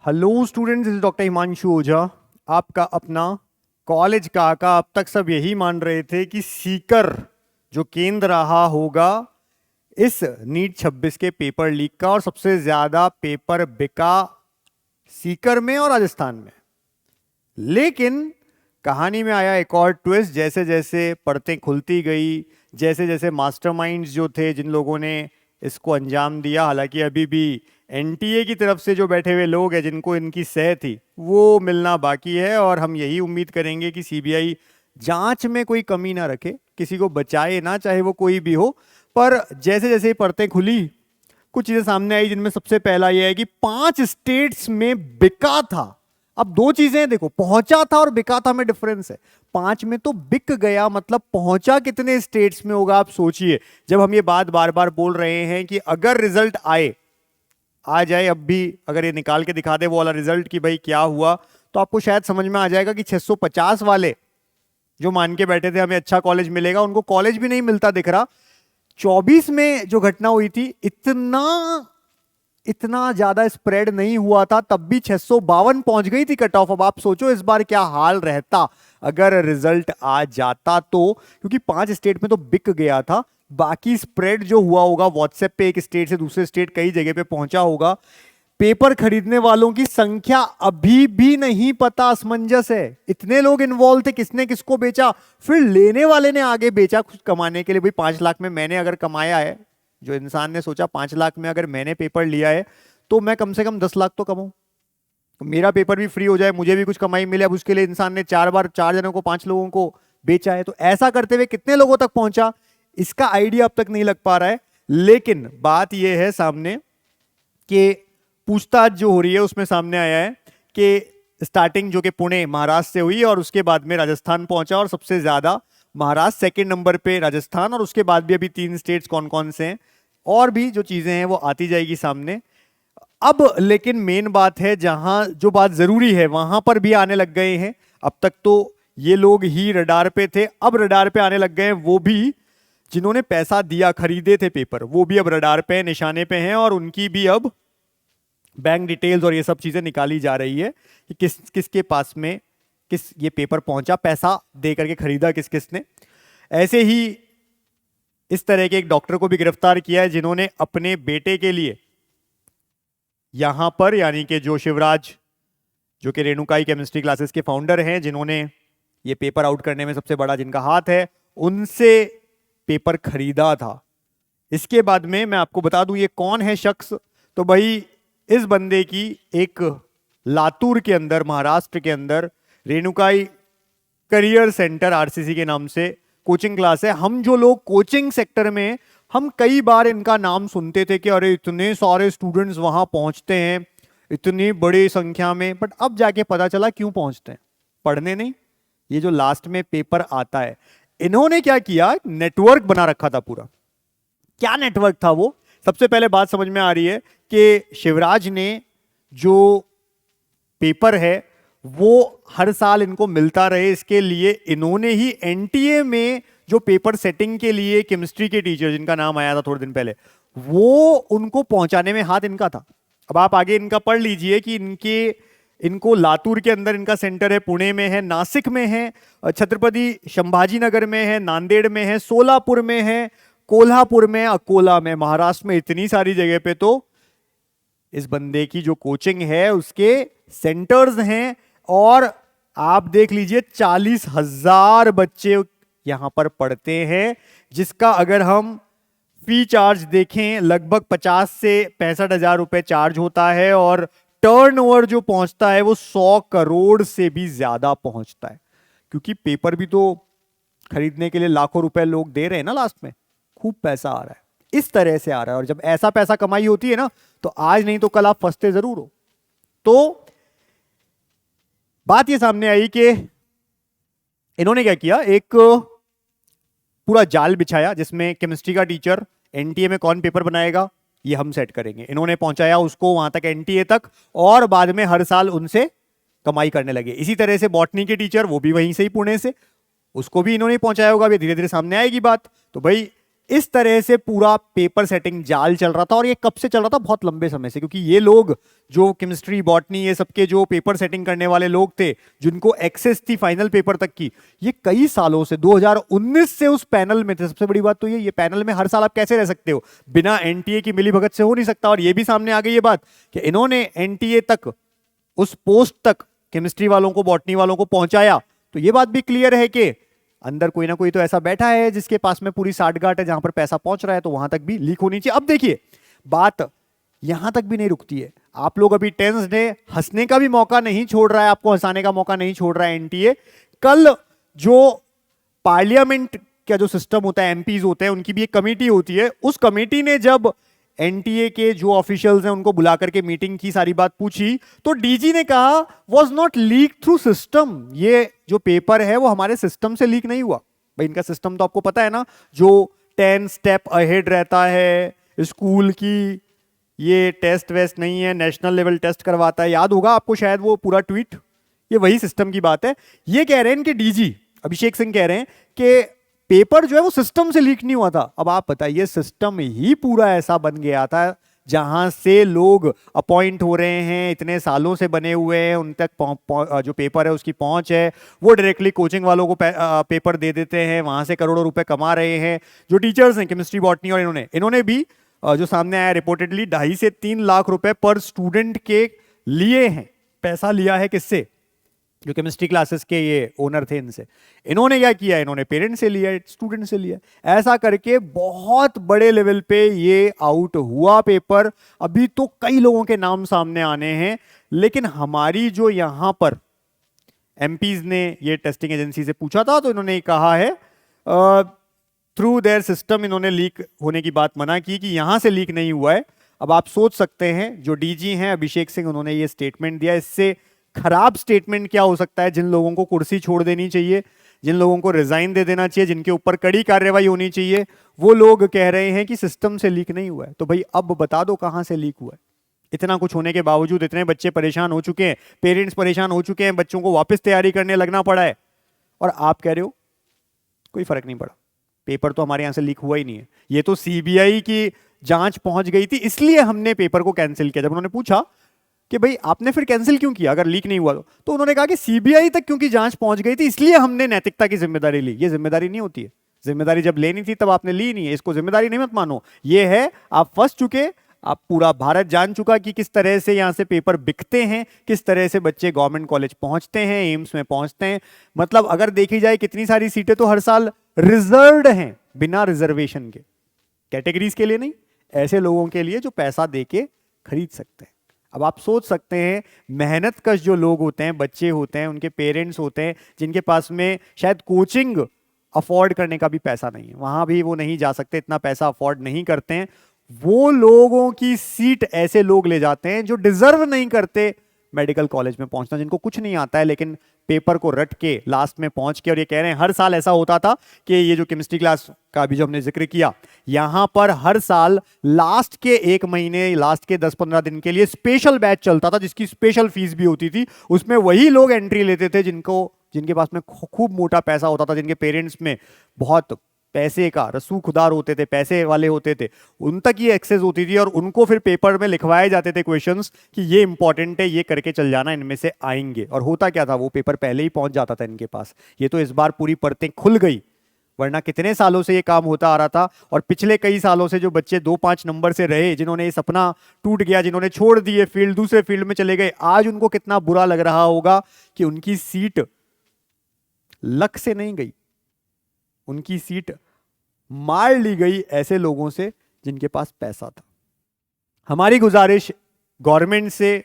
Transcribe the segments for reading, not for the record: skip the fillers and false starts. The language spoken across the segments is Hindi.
Hello students, this is doctor Himanshu Ojha, आपका अपना कॉलेज काका। अब तक सब यही मान रहे थे कि सीकर जो केंद्र रहा होगा इस नीट 26 के पेपर लीक का, और सबसे ज्यादा पेपर बिका सीकर में और राजस्थान में। लेकिन कहानी में आया एक और ट्विस्ट। जैसे जैसे परतें खुलती गई, जैसे जैसे मास्टरमाइंड्स जो थे, जिन लोगों ने इसको अंजाम दिया, हालांकि अभी भी एनटीए की तरफ से जो बैठे हुए लोग हैं जिनको इनकी सह थी, वो मिलना बाकी है। और हम यही उम्मीद करेंगे कि सीबीआई जांच में कोई कमी ना रखे, किसी को बचाए ना, चाहे वो कोई भी हो। पर जैसे जैसे परतें खुली, कुछ चीजें सामने आई, जिनमें सबसे पहला यह है कि 5 स्टेट्स में बिका था। अब दो चीजें हैं, देखो, पहुंचा था और बिका था में डिफरेंस है। 5 में तो बिक गया, मतलब पहुंचा कितने स्टेट्स में होगा आप सोचिए। जब हम ये बात बार बार बोल रहे हैं कि अगर रिजल्ट आ जाए, अब भी अगर ये निकाल के दिखा दे वो वाला रिजल्ट कि भाई क्या हुआ, तो आपको शायद समझ में आ जाएगा कि 650 वाले जो मान के बैठे थे हमें अच्छा कॉलेज मिलेगा, उनको कॉलेज भी नहीं मिलता दिख रहा। 24 में जो घटना हुई थी, इतना ज्यादा स्प्रेड नहीं हुआ था, तब भी 652 पहुंच गई थी कट ऑफ। अब आप सोचो इस बार क्या हाल रहता अगर रिजल्ट आ जाता तो, क्योंकि 5 स्टेट में तो बिक गया था। बाकी स्प्रेड जो हुआ होगा व्हाट्सएप पे, एक स्टेट से दूसरे स्टेट कई जगह पे पहुंचा होगा। पेपर खरीदने वालों की संख्या अभी भी नहीं पता, असमंजस है। इतने लोग इन्वॉल्व थे, किसने किसको बेचा, फिर लेने वाले ने आगे बेचा कुछ कमाने के लिए। भाई 5 लाख में मैंने अगर कमाया है, जो इंसान ने सोचा 5 लाख में अगर मैंने पेपर लिया है, तो मैं कम से कम 10 लाख तो कमाऊं, तो मेरा पेपर भी फ्री हो जाए, मुझे भी कुछ कमाई मिले। अब उसके लिए इंसान ने 4 बार 4 जनों को, 5 लोगों को बेचा है। तो ऐसा करते हुए कितने लोगों तक पहुंचा, इसका आइडिया अब तक नहीं लग पा रहा है। लेकिन बात यह है सामने कि पूछताछ जो हो रही है उसमें सामने आया है कि स्टार्टिंग जो कि पुणे महाराष्ट्र से हुई, और उसके बाद में राजस्थान पहुंचा, और सबसे ज्यादा महाराष्ट्र, सेकंड नंबर पे राजस्थान, और उसके बाद भी अभी 3 स्टेट्स कौन कौन से हैं, और भी जो चीजें हैं वो आती जाएगी सामने। अब लेकिन मेन बात है, जहां जो बात जरूरी है वहां पर भी आने लग गए हैं। अब तक तो ये लोग ही रडार पे थे, अब रडार पे आने लग गए हैं वो भी जिन्होंने पैसा दिया, खरीदे थे पेपर, वो भी अब रडार पे, निशाने पे हैं, और उनकी भी अब बैंक डिटेल्स और ये सब चीजें निकाली जा रही है कि किसके पास में ये पेपर पहुंचा, पैसा दे करके खरीदा किस किसने। ऐसे ही इस तरह के एक डॉक्टर को भी गिरफ्तार किया है जिन्होंने अपने बेटे के लिए यहां पर, यानी कि जो शिवराज, जो कि रेणुकाई केमिस्ट्री क्लासेस के फाउंडर हैं, जिन्होंने ये पेपर आउट करने में सबसे बड़ा जिनका हाथ है, उनसे पेपर खरीदा था। इसके बाद में मैं आपको बता दूं ये कौन है शख्स। तो भाई इस बंदे की एक लातूर के अंदर, महाराष्ट्र के अंदर, रेणुकाई करियर सेंटर आरसीसी के नाम से कोचिंग क्लास है। हम जो लोग कोचिंग सेक्टर में, हम कई बार इनका नाम सुनते थे कि अरे इतने सारे स्टूडेंट्स वहां पहुंचते हैं इतनी बड़ी संख्या में, बट अब जाके पता चला क्यों पहुंचते हैं, पढ़ने नहीं। ये जो लास्ट में पेपर आता है, इन्होंने क्या किया, नेटवर्क बना रखा था पूरा। क्या नेटवर्क था वो, सबसे पहले बात समझ में आ रही है कि शिवराज ने जो पेपर है वो हर साल इनको मिलता रहे, इसके लिए इन्होंने ही एनटीए में जो पेपर सेटिंग के लिए केमिस्ट्री के टीचर, जिनका नाम आया था थोड़े दिन पहले, वो उनको पहुंचाने में हाथ इनका था। अब आप आगे इनका पढ़ लीजिए कि इनको लातूर के अंदर इनका सेंटर है, पुणे में है, नासिक में है, छत्रपति संभाजी नगर में है, नांदेड़ में है, सोलापुर में है, कोल्हापुर में, अकोला में, महाराष्ट्र में, इतनी सारी जगह पे तो इस बंदे की जो कोचिंग है उसके सेंटर्स हैं। और आप देख लीजिए 40,000 बच्चे यहां पर पढ़ते हैं, जिसका अगर हम फी चार्ज देखें लगभग 50 से 65,000 रुपए चार्ज होता है, और टर्नओवर जो पहुंचता है वो 100 करोड़ से भी ज्यादा पहुंचता है, क्योंकि पेपर भी तो खरीदने के लिए लाखों रुपए लोग दे रहे हैं ना, लास्ट में खूब पैसा आ रहा है, इस तरह से आ रहा है। और जब ऐसा पैसा कमाई होती है ना, तो आज नहीं तो कल आप फंसते जरूर हो। तो बात ये सामने आई कि इन्होंने क्या किया, एक पूरा जाल बिछाया जिसमें केमिस्ट्री का टीचर एनटीए में कौन पेपर बनाएगा ये हम सेट करेंगे। इन्होंने पहुंचाया उसको वहां तक, एनटीए तक, और बाद में हर साल उनसे कमाई करने लगे। इसी तरह से बॉटनी के टीचर, वो भी वहीं से ही, पुणे से, उसको भी इन्होंने पहुंचाया होगा। अभी धीरे धीरे सामने आएगी बात। तो भाई इस तरह से पूरा पेपर सेटिंग जाल चल रहा था। और ये कब से चल रहा था? बहुत लंबे समय से, क्योंकि ये लोग जो केमिस्ट्री बॉटनी ये सबके जो पेपर सेटिंग करने वाले लोग थे, जिनको एक्सेस थी फाइनल पेपर तक की, ये कई सालों से 2019 से उस पैनल में थे। सबसे बड़ी बात तो ये पैनल में हर साल आप कैसे रह सकते हो? बिना एनटीए की मिलीभगत से हो नहीं सकता। और ये भी सामने आ गई ये बात कि इन्होंने एनटीए तक, उस पोस्ट तक केमिस्ट्री वालों को, बॉटनी वालों को पहुंचाया। तो ये बात भी क्लियर है कि अंदर कोई ना कोई तो ऐसा बैठा है जिसके पास में पूरी साठगांठ है, जहां पर पैसा पहुंच रहा है, तो वहां तक भी लीक होनी चाहिए। अब देखिए, बात यहां तक भी नहीं रुकती है। आप लोग अभी टेंस्ड है, हंसने का भी मौका नहीं छोड़ रहा है, आपको हंसाने का मौका नहीं छोड़ रहा है एनटीए। कल जो पार्लियामेंट का जो सिस्टम होता है, एमपीज होते हैं, उनकी भी एक कमेटी होती है। उस कमेटी ने जब एनटीए के जो ऑफिशियल्स हैं उनको बुला करके मीटिंग की, सारी बात पूछी, तो डीजी ने कहा was not leak through system. ये जो पेपर है वो हमारे सिस्टम से लीक नहीं हुआ। भाई इनका सिस्टम तो आपको पता है ना, जो 10 स्टेप अहेड रहता है स्कूल की, ये टेस्ट वेस्ट नहीं है, नेशनल लेवल टेस्ट करवाता है। याद होगा आपको शायद वो पूरा ट्वीट, ये वही सिस्टम की बात है। ये कह रहे हैं कि डीजी अभिषेक सिंह कह रहे हैं कि पेपर जो है वो सिस्टम से लीक नहीं हुआ था। अब आप बताइए, सिस्टम ही पूरा ऐसा बन गया था जहां से लोग अपॉइंट हो रहे हैं, इतने सालों से बने हुए हैं, उन तक जो पेपर है उसकी पहुंच है, वो डायरेक्टली कोचिंग वालों को पेपर दे देते हैं, वहां से करोड़ों रुपए कमा रहे हैं। जो टीचर्स हैं केमिस्ट्री बॉटनी, और इन्होंने भी जो सामने आया रिपोर्टेडली 2.5 से 3 लाख रुपए पर स्टूडेंट के लिए हैं। पैसा लिया है किससे? जो केमिस्ट्री क्लासेस के ये ओनर थे, इनसे। इन्होंने क्या किया? इन्होंने पेरेंट्स से लिया, स्टूडेंट से लिया। ऐसा करके बहुत बड़े लेवल पे ये आउट हुआ पेपर। अभी तो कई लोगों के नाम सामने आने हैं, लेकिन हमारी जो यहां पर एमपीज ने ये टेस्टिंग एजेंसी से पूछा था, तो इन्होंने कहा है थ्रू देयर सिस्टम, इन्होंने लीक होने की बात मना की कि यहां से लीक नहीं हुआ है। अब आप सोच सकते हैं, जो डीजी हैं अभिषेक सिंह, उन्होंने ये स्टेटमेंट दिया। इससे खराब स्टेटमेंट क्या हो सकता है? जिन लोगों को कुर्सी छोड़ देनी चाहिए, जिन लोगों को रिजाइन दे देना चाहिए, जिनके ऊपर कड़ी कार्रवाई होनी चाहिए, वो लोग कह रहे हैं कि सिस्टम से लीक नहीं हुआ है। तो भाई अब बता दो कहां से लीक हुआ है? इतना कुछ होने के बावजूद इतने बच्चे परेशान हो चुके हैं, पेरेंट्स परेशान हो चुके हैं, बच्चों को वापस तैयारी करने लगना पड़ा है, और आप कह रहे हो कोई फर्क नहीं पड़ा, पेपर तो हमारे यहां से लीक हुआ ही नहीं है। ये तो सीबीआई की जांच पहुंच गई थी, इसलिए हमने पेपर को कैंसिल किया। जब उन्होंने पूछा कि भाई आपने फिर कैंसिल क्यों किया अगर लीक नहीं हुआ तो उन्होंने कहा कि सीबीआई तक क्योंकि जांच पहुंच गई थी, इसलिए हमने नैतिकता की जिम्मेदारी ली। ये जिम्मेदारी नहीं होती है। जिम्मेदारी जब लेनी थी तब आपने ली नहीं है, इसको जिम्मेदारी नहीं मत मानो। ये है आप फंस चुके, आप पूरा भारत जान चुका कि किस तरह से यहां से पेपर बिकते हैं, किस तरह से बच्चे गवर्नमेंट कॉलेज पहुंचते हैं, एम्स में पहुंचते हैं। मतलब अगर देखी जाए कितनी सारी सीटें तो हर साल रिजर्व्ड हैं, बिना रिजर्वेशन के, कैटेगरीज के लिए नहीं, ऐसे लोगों के लिए जो पैसा देके खरीद सकते हैं। अब आप सोच सकते हैं, मेहनत कश जो लोग होते हैं, बच्चे होते हैं, उनके पेरेंट्स होते हैं, जिनके पास में शायद कोचिंग अफोर्ड करने का भी पैसा नहीं है, वहां भी वो नहीं जा सकते, इतना पैसा अफोर्ड नहीं करते हैं, वो लोगों की सीट ऐसे लोग ले जाते हैं जो डिजर्व नहीं करते मेडिकल कॉलेज में पहुंचना, जिनको कुछ नहीं आता है, लेकिन पेपर को रट के लास्ट में पहुंच के। और ये कह रहे हैं हर साल ऐसा होता था कि ये जो केमिस्ट्री क्लास का भी जो हमने जिक्र किया, यहां पर हर साल लास्ट के 1 महीने, लास्ट के 10-15 दिन के लिए स्पेशल बैच चलता था, जिसकी स्पेशल फीस भी होती थी। उसमें वही लोग एंट्री लेते थे जिनके पास में खूब मोटा पैसा होता था, जिनके पेरेंट्स में बहुत पैसे का रसूखदार होते थे, पैसे वाले होते थे, उन तक ये एक्सेस होती थी। और उनको फिर पेपर में लिखवाए जाते थे क्वेश्चंस कि ये इंपॉर्टेंट है, ये करके चल जाना, इनमें से आएंगे। और होता क्या था, वो पेपर पहले ही पहुंच जाता था इनके पास। ये तो इस बार पूरी परतें खुल गई, वरना कितने सालों से ये काम होता आ रहा था। और पिछले कई सालों से जो बच्चे 2-5 नंबर से रहे, जिन्होंने ये सपना टूट गया, जिन्होंने छोड़ दिए फील्ड, दूसरे फील्ड में चले गए, आज उनको कितना बुरा लग रहा होगा कि उनकी सीट लक से नहीं गई, उनकी सीट मार ली गई ऐसे लोगों से जिनके पास पैसा था। हमारी गुजारिश गवर्नमेंट से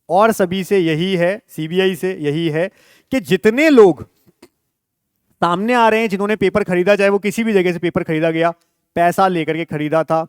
और सभी से यही है, सीबीआई से यही है कि जितने लोग सामने आ रहे हैं, जिन्होंने पेपर खरीदा, चाहे वो किसी भी जगह से पेपर खरीदा गया, पैसा लेकर के खरीदा था,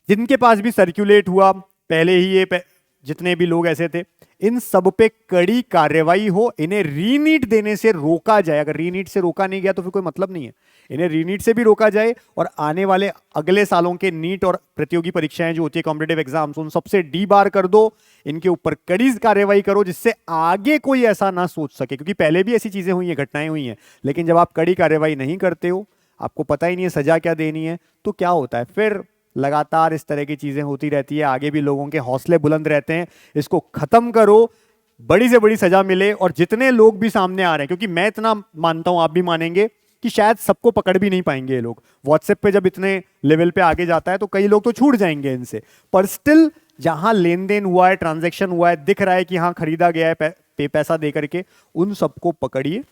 जिनके पास भी सर्कुलेट हुआ पहले ही, ये जितने भी लोग ऐसे थे, इन सब पे कड़ी कार्रवाई हो, इन्हें रीनीट देने से रोका जाए। अगर रीनीट से रोका नहीं गया तो फिर कोई मतलब नहीं है, इन्हें रीनीट से भी रोका जाए। और आने वाले अगले सालों के नीट और प्रतियोगी परीक्षाएं जो होती है, कॉम्पिटिटिव एग्जाम्स, उन सबसे डीबार कर दो, इनके ऊपर कड़ी कार्रवाई करो, जिससे आगे कोई ऐसा ना सोच सके। क्योंकि पहले भी ऐसी चीजें हुई हैं, घटनाएं हुई हैं, लेकिन जब आप कड़ी कार्रवाई नहीं करते हो, आपको पता ही नहीं है सजा क्या देनी है, तो क्या होता है फिर लगातार इस तरह की चीजें होती रहती है, आगे भी लोगों के हौसले बुलंद रहते हैं। इसको खत्म करो, बड़ी से बड़ी सजा मिले, और जितने लोग भी सामने आ रहे हैं, क्योंकि मैं इतना मानता हूं, आप भी मानेंगे कि शायद सबको पकड़ भी नहीं पाएंगे ये लोग। व्हाट्सएप पे जब इतने लेवल पे आगे जाता है तो कई लोग तो छूट जाएंगे इनसे, पर स्टिल जहां लेन देन हुआ है, ट्रांजैक्शन हुआ है, दिख रहा है कि हाँ खरीदा गया है पैसा दे करके, उन सबको पकड़िए,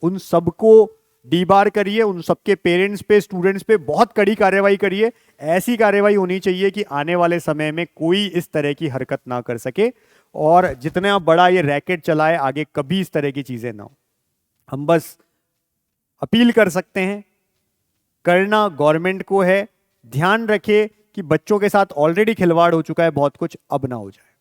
उन सबको डीबार करिए, उन सबके पेरेंट्स पे, स्टूडेंट्स पे बहुत कड़ी कार्रवाई करिए। ऐसी कार्रवाई होनी चाहिए कि आने वाले समय में कोई इस तरह की हरकत ना कर सके, और जितना बड़ा ये रैकेट चलाए आगे कभी इस तरह की चीजें ना हो। हम बस अपील कर सकते हैं, करना गवर्नमेंट को है, ध्यान रखे कि बच्चों के साथ ऑलरेडी खिलवाड़ हो चुका है बहुत कुछ, अब ना हो जाए।